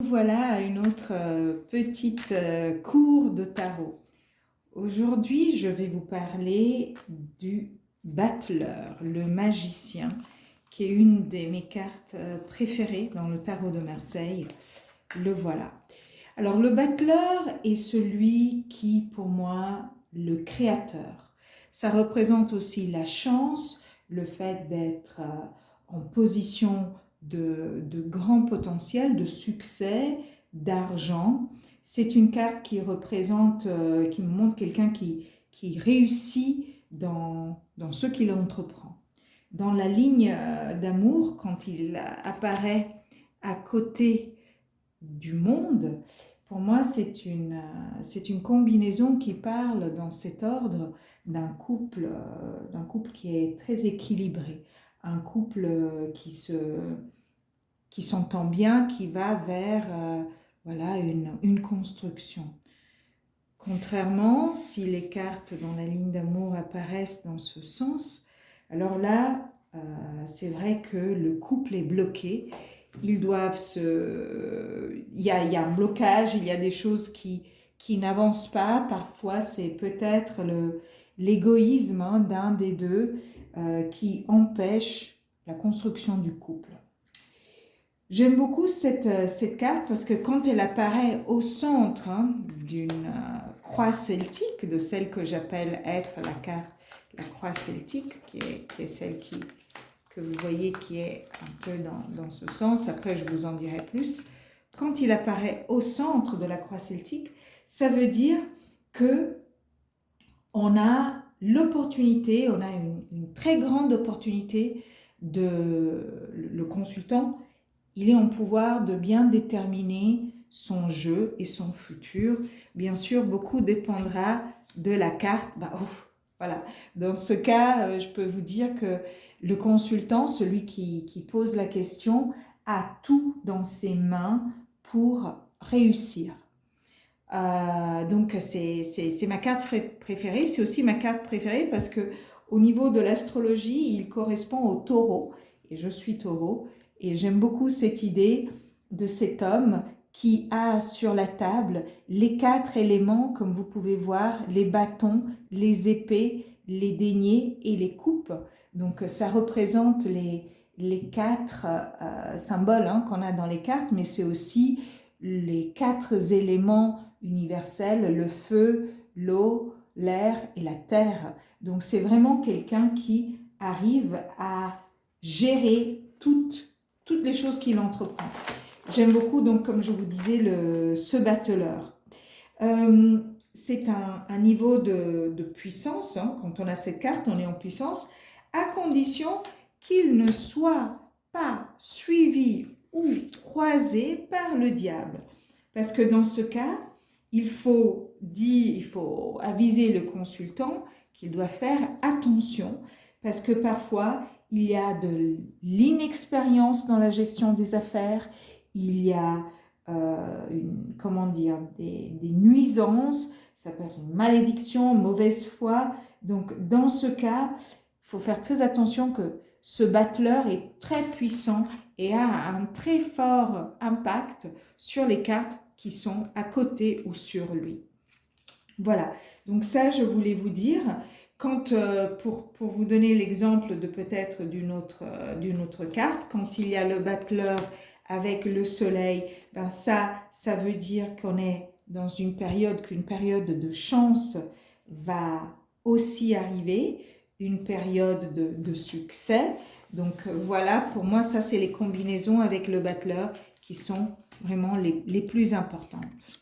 voilà à une autre petite cour de tarot. Aujourd'hui, je vais vous parler du battleur, le magicien, qui est une de mes cartes préférées dans le tarot de Marseille. Le voilà. Alors, le battleur est celui qui, pour moi, le créateur. Ça représente aussi la chance, le fait d'être en position de grand potentiel, de succès, d'argent. C'est une carte qui représente, qui me montre quelqu'un qui réussit dans ce qu'il entreprend. Dans la ligne d'amour, quand il apparaît à côté du monde, pour moi, c'est une combinaison qui parle dans cet ordre d'un couple qui est très équilibré, un couple qui s'entend bien, qui va vers voilà, une construction. Contrairement, si les cartes dans la ligne d'amour apparaissent dans ce sens, alors là, c'est vrai que le couple est bloqué. Ils doivent il y a un blocage, il y a des choses qui n'avancent pas. Parfois, c'est peut-être l'égoïsme d'un des deux qui empêche la construction du couple. J'aime beaucoup cette carte parce que quand elle apparaît au centre d'une croix celtique, de celle que j'appelle être la croix celtique, qui est celle que vous voyez qui est un peu dans ce sens, après je vous en dirai plus. Quand il apparaît au centre de la croix celtique, ça veut dire que on a l'opportunité, on a une très grande opportunité le consultant, il est en pouvoir de bien déterminer son jeu et son futur. Bien sûr, beaucoup dépendra de la carte. Voilà. Dans ce cas, je peux vous dire que le consultant, celui qui pose la question, a tout dans ses mains pour réussir. Donc, c'est ma carte préférée. C'est aussi ma carte préférée parce que au niveau de l'astrologie, il correspond au taureau. Et je suis taureau. Et j'aime beaucoup cette idée de cet homme qui a sur la table les 4 éléments, comme vous pouvez voir, les bâtons, les épées, les deniers et les coupes. Donc ça représente les 4 symboles qu'on a dans les cartes, mais c'est aussi les 4 éléments universels, le feu, l'eau, l'air et la terre. Donc c'est vraiment quelqu'un qui arrive à gérer toutes les choses qu'il entreprend. J'aime beaucoup, donc, comme je vous disais, ce battleur. C'est un niveau de puissance. Quand on a cette carte, on est en puissance, à condition qu'il ne soit pas suivi ou croisé par le diable. Parce que dans ce cas, il faut aviser le consultant qu'il doit faire attention, parce que parfois, il y a de l'inexpérience dans la gestion des affaires, il y a des nuisances, ça peut être une malédiction, mauvaise foi. Donc dans ce cas, il faut faire très attention que ce battleur est très puissant et a un très fort impact sur les cartes qui sont à côté ou sur lui. Voilà, donc ça je voulais vous dire. Quand, pour vous donner l'exemple de peut-être d'une autre carte, quand il y a le battleur avec le soleil, ben ça veut dire qu'on est dans qu'une période de chance va aussi arriver, une période de succès. Donc voilà, pour moi, ça c'est les combinaisons avec le battleur qui sont vraiment les plus importantes.